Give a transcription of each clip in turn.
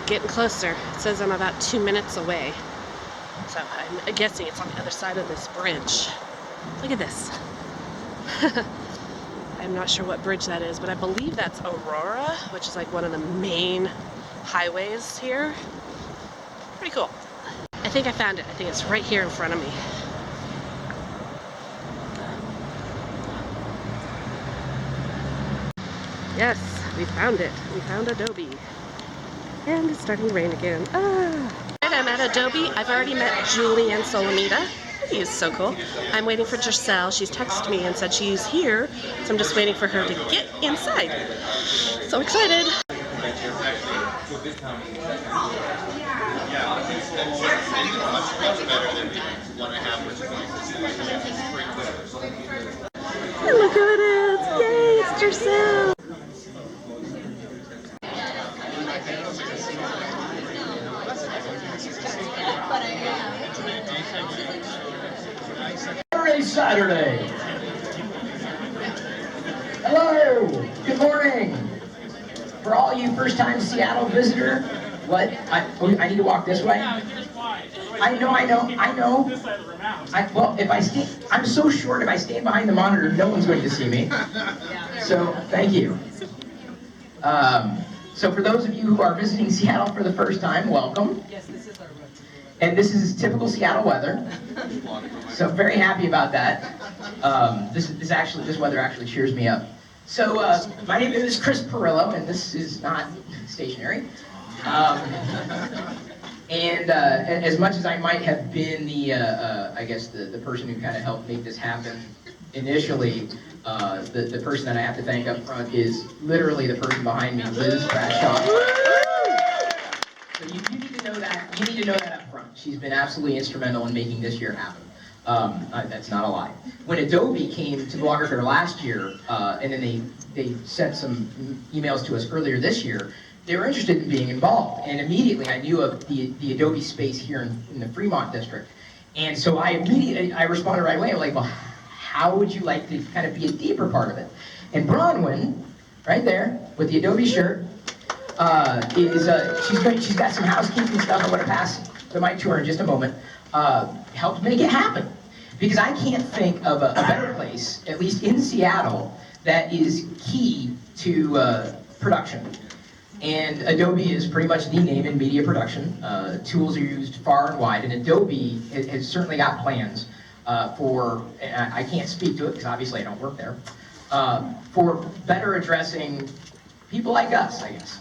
getting closer. It says I'm about 2 minutes away. So I'm guessing it's on the other side of this bridge. Look at this. I'm not sure what bridge that is, but I believe that's Aurora, which is like one of the main highways here. Pretty cool. I think I found it. I think it's right here in front of me. Yes, we found it. We found Adobe. And it's starting to rain again. Ah! I'm at Adobe. I've already met Julie and Solomita. He is so cool. I'm waiting for Giselle. She's texted me and said she's here, so I'm just waiting for her to get inside. So excited. And look who it is! Yay, it's Giselle! Saturday. Hello. Good morning. For all you first-time Seattle visitor, what? I need to walk this way. I know. Well, if I stand, I'm so short. If I stand behind the monitor, no one's going to see me. So thank you. So for those of you who are visiting Seattle for the first time, welcome. Yes, this is our weather. And this is typical Seattle weather. So very happy about that. This weather actually cheers me up. So my name is Chris Perillo, and this is not stationary. And as much as I might have been the, I guess the person who kind of helped make this happen initially, the person that I have to thank up front is literally the person behind me, Liz Bradshaw. So you need to know that. You need to know that up front. She's been absolutely instrumental in making this year happen. That's not a lie. When Adobe came to Vloggerday last year, and then they sent some emails to us earlier this year, they were interested in being involved. And immediately I knew of the Adobe space here in the Fremont district. And so I responded right away. I'm like, well, how would you like to kind of be a deeper part of it? And Bronwyn, right there, with the Adobe shirt, she's got some housekeeping stuff. I'm going to pass the mic to her in just a moment. Helped make it happen. Because I can't think of a better place, at least in Seattle, that is key to production. And Adobe is pretty much the name in media production. Tools are used far and wide, and Adobe has certainly got plans for, and I can't speak to it because obviously I don't work there, for better addressing people like us, I guess.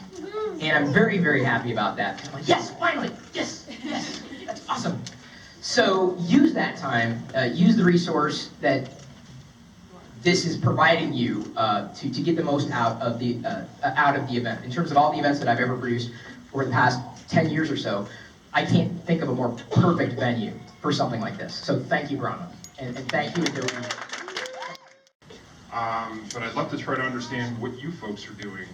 And I'm very, very happy about that. I'm like, yes, finally, yes, that's awesome. So use that time, use the resource that this is providing you to get the most out of the event. In terms of all the events that I've ever produced over the past 10 years or so, I can't think of a more perfect venue for something like this. So thank you, Brahma, and thank you, Adobe. But I'd love to try to understand what you folks are doing,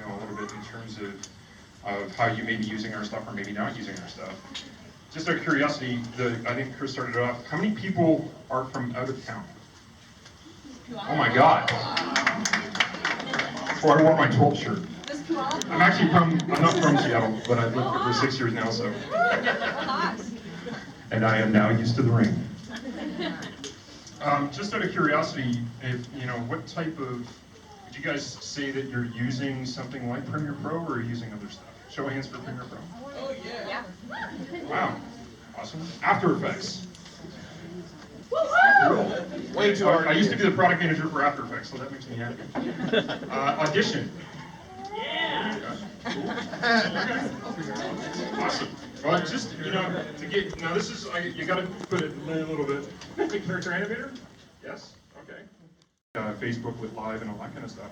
a little bit in terms of how you may be using our stuff or maybe not using our stuff. Just out of curiosity, I think Chris started it off. How many people are from out of town? Oh my God! Oh, I wore my 12 shirt. I'm not from Seattle, but I've lived here for 6 years now, so. And I am now used to the rain. Just out of curiosity, what type of, would you guys say that you're using something like Premiere Pro or are you using other stuff? Show of hands for Premiere Pro. Oh yeah. Wow, awesome. After Effects. Way too hard. I used to be the product manager for After Effects, so that makes me happy. Audition. Yeah. Cool. Awesome. Well, just to get this is you got to put it in a little bit. Character animator. Yes. Okay. Facebook with live and all that kind of stuff.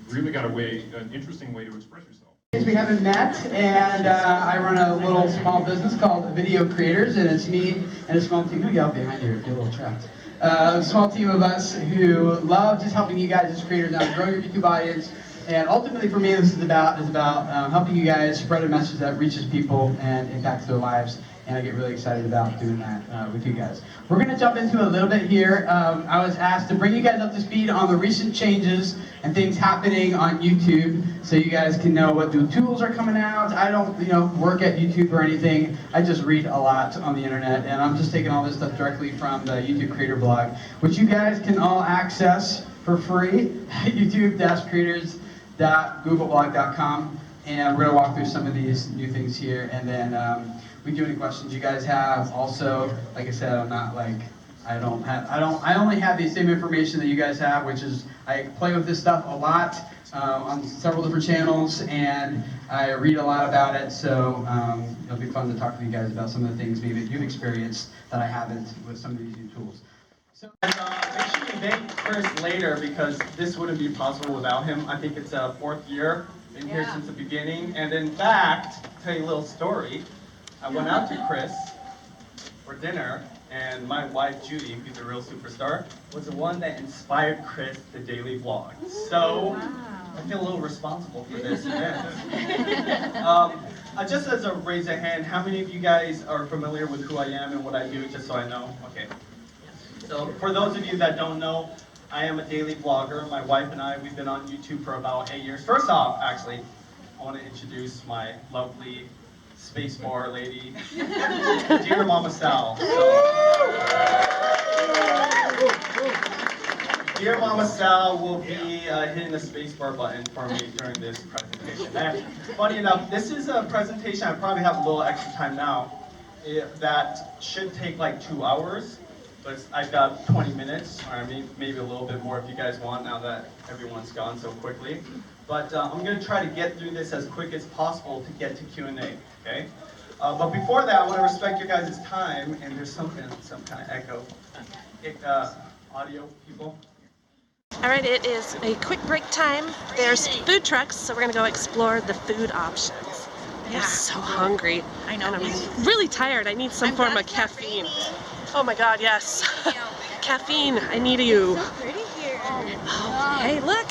Really got an interesting way to express yourself. We haven't met, and I run a little small business called Video Creators, and it's me and a small team. Who you got behind here? Get a little trapped. A small team of us who love just helping you guys as creators now grow your YouTube audience. And ultimately, for me, this is about helping you guys spread a message that reaches people and impacts their lives. and I get really excited about doing that with you guys. We're going to jump into a little bit here. I was asked to bring you guys up to speed on the recent changes and things happening on YouTube, so you guys can know what new tools are coming out. I don't, work at YouTube or anything. I just read a lot on the internet, and I'm just taking all this stuff directly from the YouTube Creator blog, which you guys can all access for free at youtube-creators.googlblog.com. And we're going to walk through some of these new things here, and then we do any questions you guys have. Also, like I said, I'm not like, I only have the same information that you guys have, which is I play with this stuff a lot on several different channels, and I read a lot about it, so it'll be fun to talk to you guys about some of the things maybe you've experienced that I haven't with some of these new tools. So, make sure you thank Chris later, because this wouldn't be possible without him. I think it's a 4th year, been here since the beginning, and in fact, to tell you a little story, I went out to Chris for dinner, and my wife, Judy, who's a real superstar, was the one that inspired Chris the daily vlog. So, I feel a little responsible for this event. Just as a raise of hand, how many of you guys are familiar with who I am and what I do, just so I know? Okay. So, for those of you that don't know, I am a daily vlogger. My wife and I, we've been on YouTube for about 8 years. First off, actually, I want to introduce my lovely spacebar lady, dear Mama Sal. Dear Mama Sal will be hitting the spacebar button for me during this presentation. And funny enough, this is a presentation, I probably have a little extra time now, that should take like 2 hours, but I've got 20 minutes, or maybe a little bit more if you guys want, now that everyone's gone so quickly. But I'm going to try to get through this as quick as possible to get to Q&A, okay? But before that, I want to respect your guys' time, and there's some kind of echo. Audio, people? All right, it is a quick break time. There's food trucks, so we're gonna go explore the food options. I'm so hungry. I know. And I'm really tired. I need some form of caffeine. Oh my God, yes. Caffeine, I need you. So pretty here. Oh, hey, look.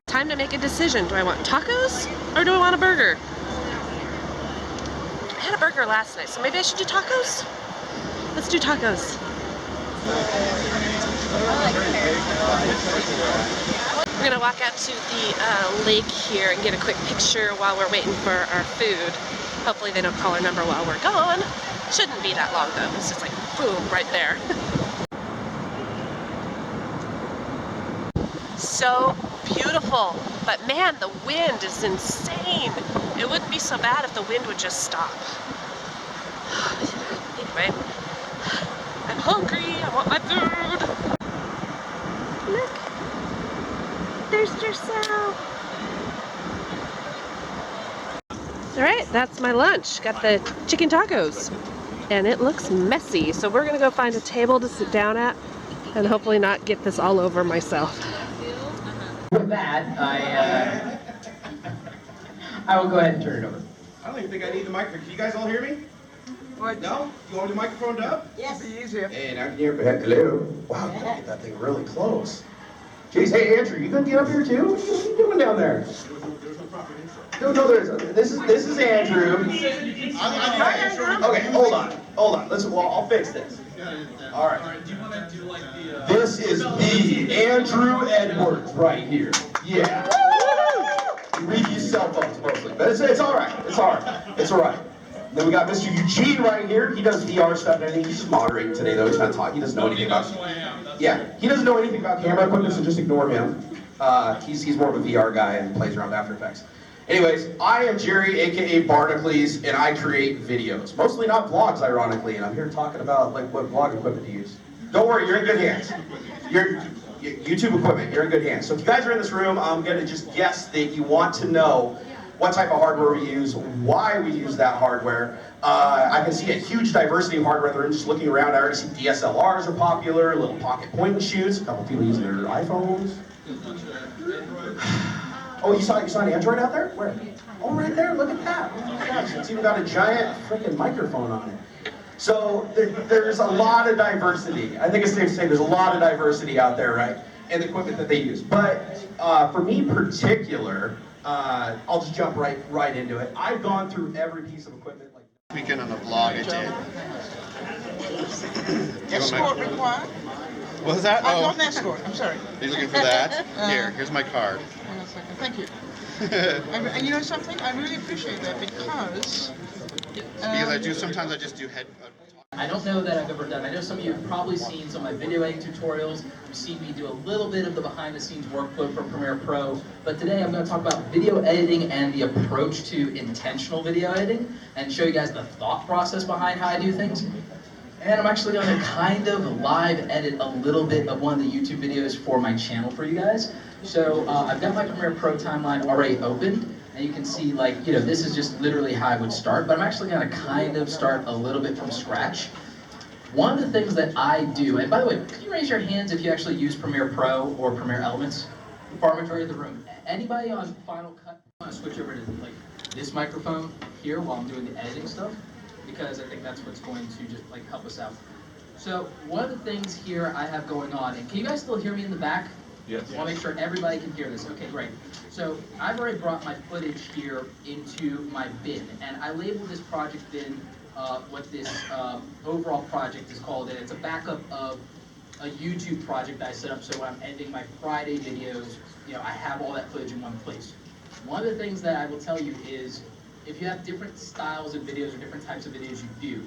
Time to make a decision. Do I want tacos or do I want a burger? I had a burger last night, so maybe I should do tacos? Let's do tacos. We're gonna walk out to the lake here and get a quick picture while we're waiting for our food. Hopefully they don't call our number while we're gone. Shouldn't be that long though. It's just like boom, right there. So beautiful, but man, the wind is insane. It wouldn't be so bad if the wind would just stop. Anyway, I'm hungry, I want my food. Look, there's Giselle. All right, that's my lunch. Got the chicken tacos, and it looks messy. So we're gonna go find a table to sit down at, and hopefully not get this all over myself. With that, I will go ahead and turn it over. I don't even think I need the microphone. Can you guys all hear me? What? No? You want the microphone up? Yes. It'd be easier. Hey, now can you hear me? Hello. Wow, you gotta get that thing really close. Jeez, hey Andrew, you gonna get up here too? What are you doing down there? There's no proper intro. No, there is. This is Andrew. Okay, hold on. Listen, well, I'll fix this. All right. Do you want to do like the? This is the Andrew Edwards right here. Yeah. We read these cell phones mostly, but it's all right. It's all right. It's all right. Then we got Mr. Eugene right here. He does VR stuff and everything. He's just moderating today, though. He's not talking. He doesn't know anything about. Yeah, he doesn't know anything about camera equipment, so just ignore him. He's more of a VR guy and plays around with After Effects. Anyways, I am Jerry, aka Barnacles, and I create videos. Mostly not vlogs, ironically, and I'm here talking about like what vlog equipment to use. Don't worry, you're in good hands. YouTube equipment, you're in good hands. So if you guys are in this room, I'm gonna just guess that you want to know what type of hardware we use, why we use that hardware. I can see a huge diversity of hardware in the room. Just looking around, I already see DSLRs are popular, little pocket point and shoots, a couple people using their iPhones. Oh, you saw an Android out there? Where? Oh, right there, look at that. Oh my gosh, it's even got a giant freaking microphone on it. So there's a lot of diversity. I think it's safe to say there's a lot of diversity out there, right? And the equipment that they use. But for me in particular, I'll just jump right into it. I've gone through every piece of equipment. Like Weekend on the Vloggerday. Escort required? What was that? I got an escort, I'm sorry. Are you looking for that? Here's my card. Hang on a second, thank you. And you know something? I really appreciate that because... Sometimes I just do head... I don't know that I've ever done. I know some of you have probably seen some of my video editing tutorials. You've seen me do a little bit of the behind-the-scenes workflow for Premiere Pro. But today I'm going to talk about video editing and the approach to intentional video editing and show you guys the thought process behind how I do things. And I'm actually going to kind of live edit a little bit of one of the YouTube videos for my channel for you guys. So I've got my Premiere Pro timeline already opened. And you can see, like, this is just literally how I would start, but I'm actually going to kind of start a little bit from scratch. One of the things that I do, and by the way, can you raise your hands if you actually use Premiere Pro or Premiere Elements? The far majority of the room. Anybody on Final Cut? I'm going to switch over to like this microphone here while I'm doing the editing stuff, because I think that's what's going to just like help us out. So one of the things here I have going on, and can you guys still hear me in the back? Yes. I want to make sure everybody can hear this. Okay, great. So I've already brought my footage here into my bin, and I labeled this project bin what this overall project is called, and it's a backup of a YouTube project I set up so when I'm editing my Friday videos, I have all that footage in one place. One of the things that I will tell you is if you have different styles of videos or different types of videos you do,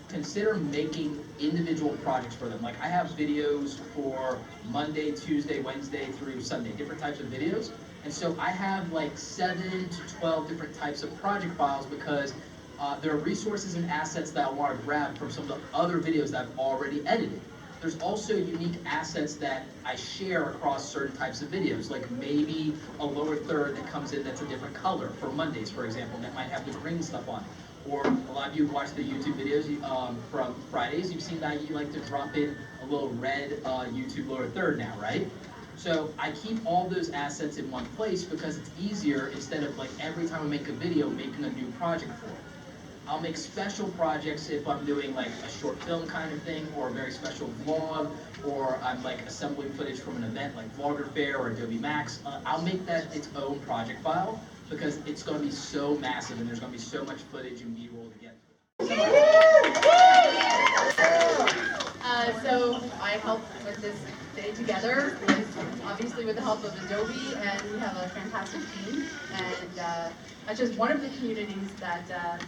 consider making individual projects for them. Like I have videos for Monday, Tuesday, Wednesday through Sunday, different types of videos. And so I have like 7 to 12 different types of project files because there are resources and assets that I want to grab from some of the other videos that I've already edited. There's also unique assets that I share across certain types of videos, like maybe a lower third that comes in that's a different color for Mondays, for example, that might have the green stuff on it. Or a lot of you watch the YouTube videos from Fridays, you've seen that you like to drop in a little red YouTube lower third now, right? So I keep all those assets in one place because it's easier instead of like every time I make a video, making a new project for it. I'll make special projects if I'm doing like a short film kind of thing or a very special vlog, or I'm like assembling footage from an event like Vloggerday or Adobe Max. I'll make that its own project file because it's going to be so massive and there's going to be so much footage and B-roll to get So I helped with this day together, obviously with the help of Adobe, and we have a fantastic team. And that's just one of the communities that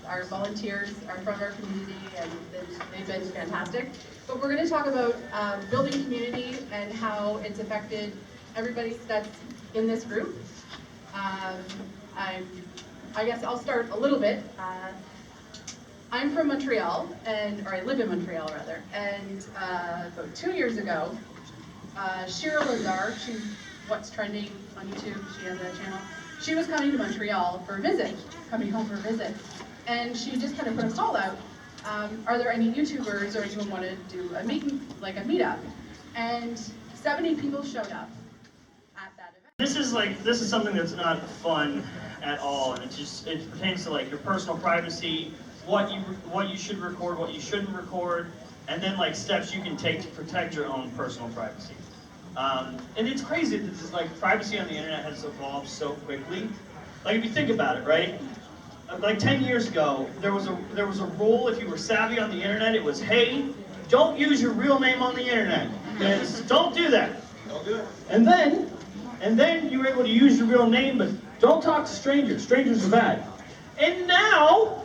our volunteers are from our community, and they've been fantastic. But we're going to talk about building community and how it's affected everybody that's in this group. I guess I'll start a little bit. I'm from Montreal, or I live in Montreal rather, and about 2 years ago, Shira Lazar, she's What's Trending on YouTube, she has a channel, she was coming to Montreal for a visit, coming home for a visit, and she just kind of put a call out, are there any YouTubers or anyone want to do a meetup? And 70 people showed up at that event. This is something that's not fun at all, and it pertains to like your personal privacy, what you should record, what you shouldn't record, and then like steps you can take to protect your own personal privacy. And it's crazy that this like privacy on the internet has evolved so quickly. Like if you think about it, right? Like 10 years ago, there was a rule if you were savvy on the internet. It was, hey, don't use your real name on the internet. Don't do that. don't do it. And then you were able to use your real name, but don't talk to strangers. Strangers are bad. And now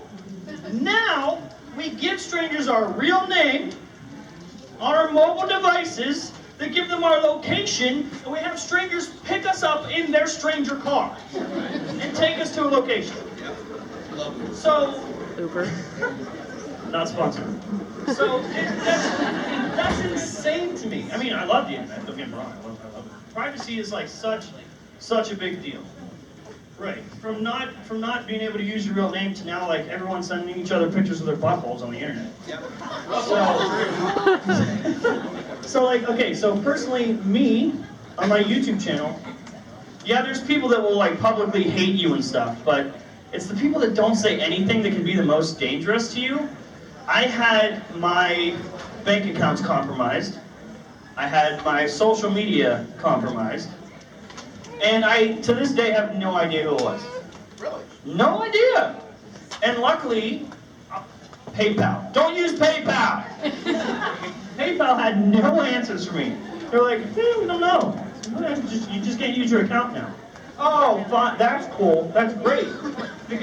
we give strangers our real name on our mobile devices that give them our location, and we have strangers pick us up in their stranger car and take us to a location. So, Uber. not sponsored. So that's insane to me. I mean, I love the internet. Don't get me wrong. I love it. Privacy is like such a big deal. Right. From not being able to use your real name to now like everyone sending each other pictures of their buttholes on the internet. Yep. So like, okay, so personally, me, on my YouTube channel, yeah, there's people that will like publicly hate you and stuff, but it's the people that don't say anything that can be the most dangerous to you. I had my bank accounts compromised. I had my social media compromised. And I, to this day, have no idea who it was. Really? No idea. And luckily, PayPal. Don't use PayPal. PayPal had no answers for me. They're like, we don't know. You just can't use your account now. Oh, fine. That's cool. That's great. The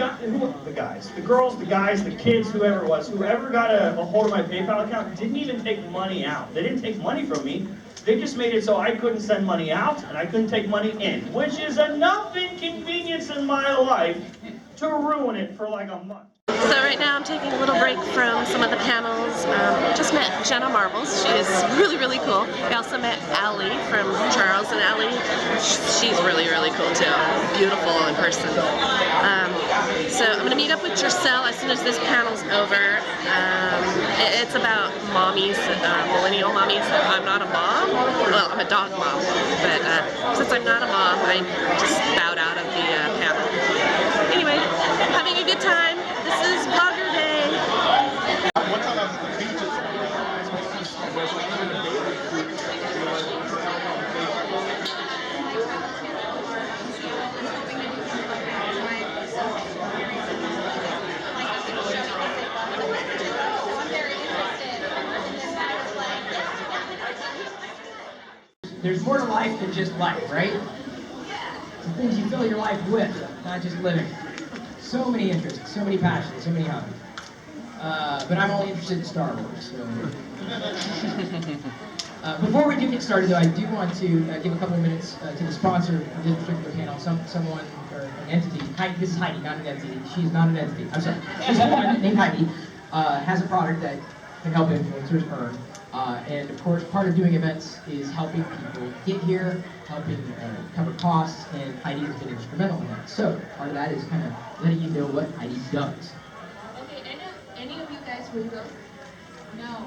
girls, the guys, the kids, whoever it was, whoever got a hold of my PayPal account didn't even take money out. They didn't take money from me. They just made it so I couldn't send money out and I couldn't take money in, which is enough inconvenience in my life to ruin it for like a month. So right now I'm taking a little break from some of the panels. Just met Jenna Marbles. She's really, really cool. I also met Allie from Charles and Allie. She's really, really cool too. Beautiful in person. So I'm going to meet up with Giselle as soon as this panel's over. It's about mommies, millennial mommies. I'm not a mom. Well, I'm a dog mom. But since I'm not a mom, I just bowed out of the panel. Anyway, having a good time. This is Vloggerday. One time I was at the beach. There's more to life than just life, right? The things you fill your life with, not just living. So many interests, so many passions, so many hobbies. But I'm only interested in Star Wars, so... Before we do get started, though, I do want to give a couple of minutes to the sponsor of this particular panel, someone, or an entity. This is Heidi, not an entity. She's not an entity. I'm sorry. She's a woman named Heidi, has a product that can help influencers earn. And of course, part of doing events is helping people get here, helping cover costs, and Heidi has been instrumental in that. So, part of that is kind of letting you know what Heidi does. Okay, any of you guys will go? No.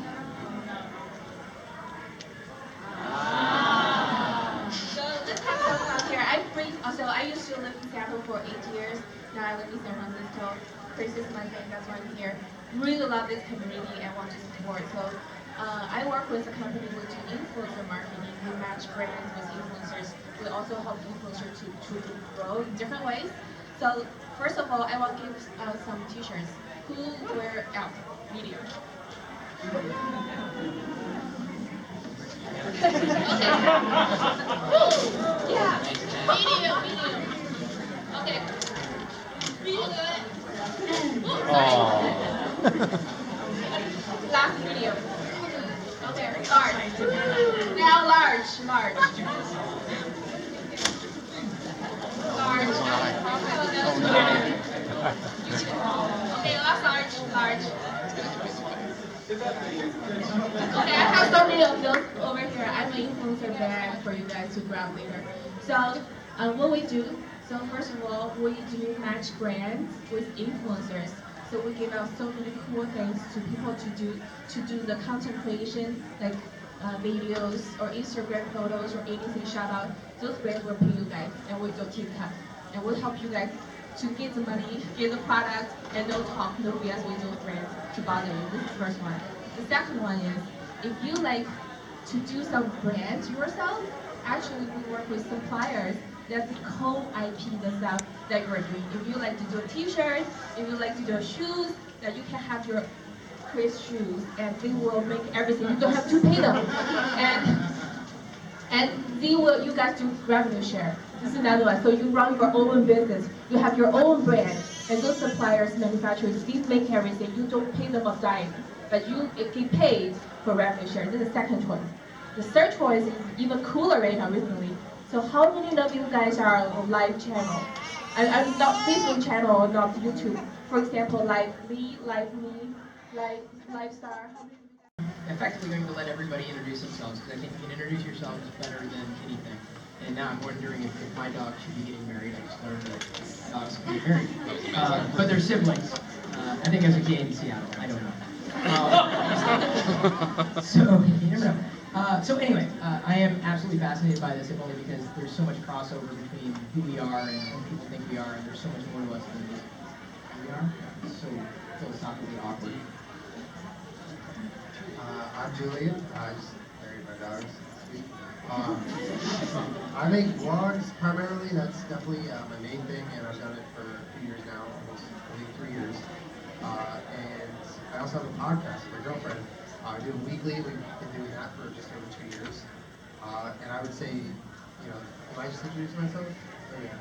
So let's have some fun here. I used to live in Seattle for 8 years. Now I live in San Francisco. Chris is my friend, that's why I'm here. Really love this community and want to support. So I work with a company we do influencer marketing. We match brands with influencers. We also help influencers to grow in different ways. So first of all, I want to give some t-shirts. Who wear out? Video. Yeah, video. Okay. Video good. Last video. Okay, large. Now large. Okay, last large. Okay, I have so many of those over here. I'm an influencer brand for you guys to grab later. So, what we do, so first of all, we do match brands with influencers. So we give out so many cool things to people to do the content creation, like videos or Instagram photos or anything shout out. Those brands will pay you guys, and we don't take cut. And we'll help you guys to get the money, get the product, and no talk, no BS with those brands to bother you. This is the first one. The second one is, if you like to do some brands yourself, actually we work with suppliers that co-IP the stuff that you're doing. If you like to do a t-shirt, if you like to do shoes, that you can have your Chris shoes and they will make everything. You don't have to pay them. And you guys do revenue share. This is another one. So you run your own business. You have your own brand. And those suppliers, manufacturers, these make everything. You don't pay them a dime. But you get paid for revenue share. This is the second choice. The third choice is even cooler right now recently. So how many of you guys are on live channel? I'm not Facebook channel, not YouTube. For example, Live Me, Live Star. How many of you guys? Effectively going to let everybody introduce themselves, because I think you can introduce yourselves better than anything. And now I'm wondering if my dog should be getting married. I just learned that dogs can get married. But they're siblings. I think there's a gay in Seattle. I don't know. So, you never know. So anyway, I am absolutely fascinated by this, if only because there's so much crossover between who we are and who people think we are, and there's so much more to us than just who we are. It's so philosophically awkward. I'm Julian. I just married my daughter. I make vlogs primarily. That's definitely my main thing, and I've done it for a few years now, almost I think 3 years. And I also have a podcast with my girlfriend. I do it weekly. We've been doing that for just over 2 years. And I would say, you know, can I just introduce myself? Okay.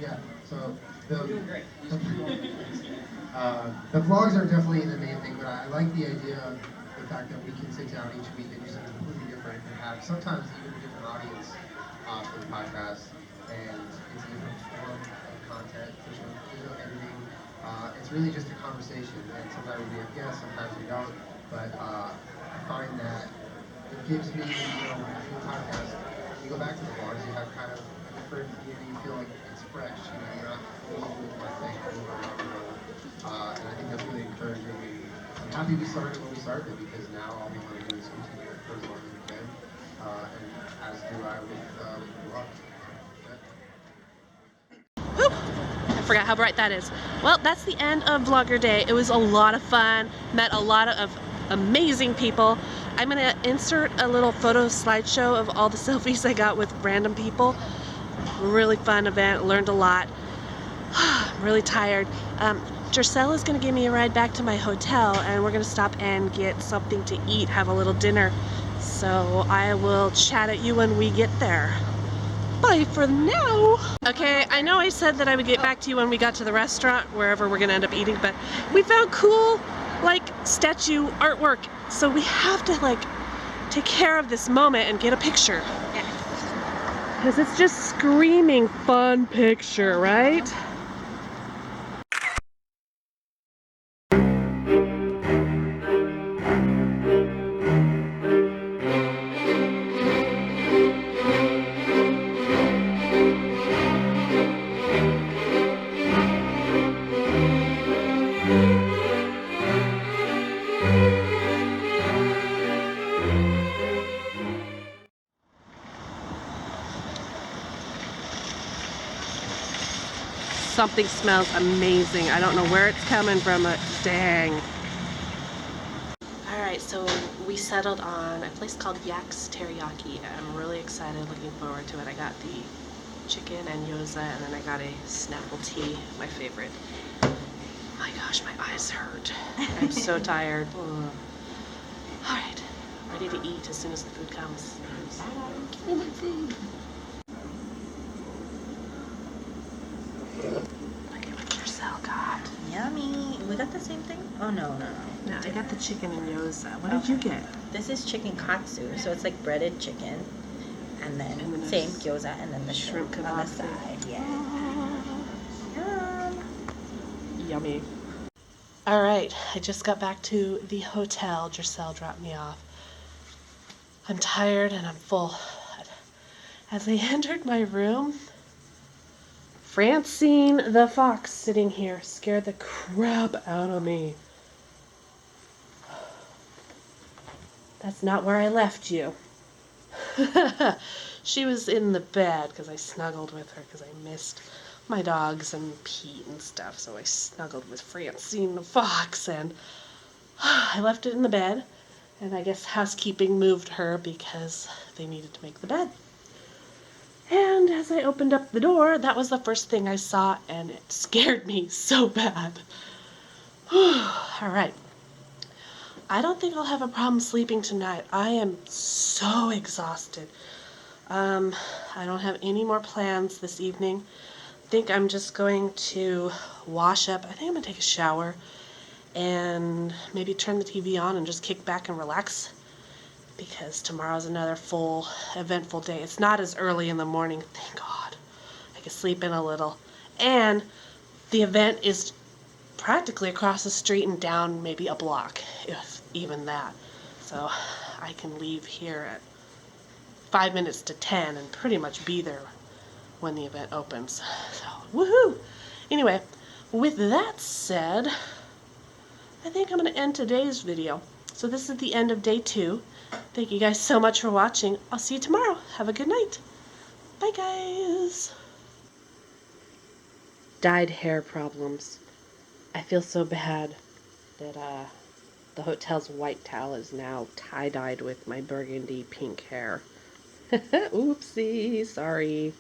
Yeah. So the vlogs are definitely the main thing, but I like the idea of the fact that we can sit down each week and do something completely different and have sometimes even a different audience for the podcast. And it's a different form of content. There's no editing. It's really just a conversation. And sometimes we have guests, sometimes we don't. But I find that it gives me, you know, when I do a podcast, when you go back to the vlogs, you have kind of a different, you feel like it's fresh. You know, you're not doing one thing over and over and over. And I think that's really encouraging. I'm happy we started when we started because now all we want to do is continue it for as long as we can. And as do I with the vlog. Whoop! I forgot how bright that is. Well, that's the end of Vloggerday. It was a lot of fun. Met a lot of amazing people. I'm gonna insert a little photo slideshow of all the selfies I got with random people. Really fun event. Learned a lot. I'm really tired. Giselle is gonna give me a ride back to my hotel, and we're gonna stop and get something to eat, have a little dinner. So I will chat at you when we get there. Bye for now. Okay, I know I said that I would get back to you when we got to the restaurant, wherever we're gonna end up eating, but we found cool, like, statue artwork. So we have to, like, take care of this moment and get a picture. Because it's just screaming fun picture, right? Something smells amazing. I don't know where it's coming from, but dang. Alright, so we settled on a place called Yak's Teriyaki. I'm really excited, looking forward to it. I got the chicken and gyoza, and then I got a Snapple tea, my favorite. Oh my gosh, my eyes hurt. I'm so tired. Alright, ready to eat as soon as the food comes. Give me my food. Look at what Giselle got. Yummy. We got the same thing? Oh, no. No, I got the chicken and gyoza. What did you get? This is chicken katsu, so it's like breaded chicken. And then same gyoza, and then the shrimp on the side. Yeah. Yum. Yummy. Alright, I just got back to the hotel. Giselle dropped me off. I'm tired and I'm full. As I entered my room, Francine the fox sitting here scared the crap out of me. That's not where I left you. She was in the bed because I snuggled with her because I missed my dogs and Pete and stuff. So I snuggled with Francine the fox, and I left it in the bed. And I guess housekeeping moved her because they needed to make the bed. And as I opened up the door, that was the first thing I saw, and it scared me so bad. Alright. I don't think I'll have a problem sleeping tonight. I am so exhausted. I don't have any more plans this evening. I think I'm just going to wash up. I think I'm going to take a shower and maybe turn the TV on and just kick back and relax. Because tomorrow's another full, eventful day. It's not as early in the morning, thank God. I can sleep in a little. And the event is practically across the street and down maybe a block, if even that. So I can leave here at 5 minutes to 10 and pretty much be there when the event opens. So, woohoo! Anyway, with that said, I think I'm going to end today's video. So this is the end of day 2. Thank you guys so much for watching. I'll see you tomorrow. Have a good night. Bye, guys. Dyed hair problems. I feel so bad that the The hotel's white towel is now tie-dyed with my burgundy pink hair. Oopsie, sorry.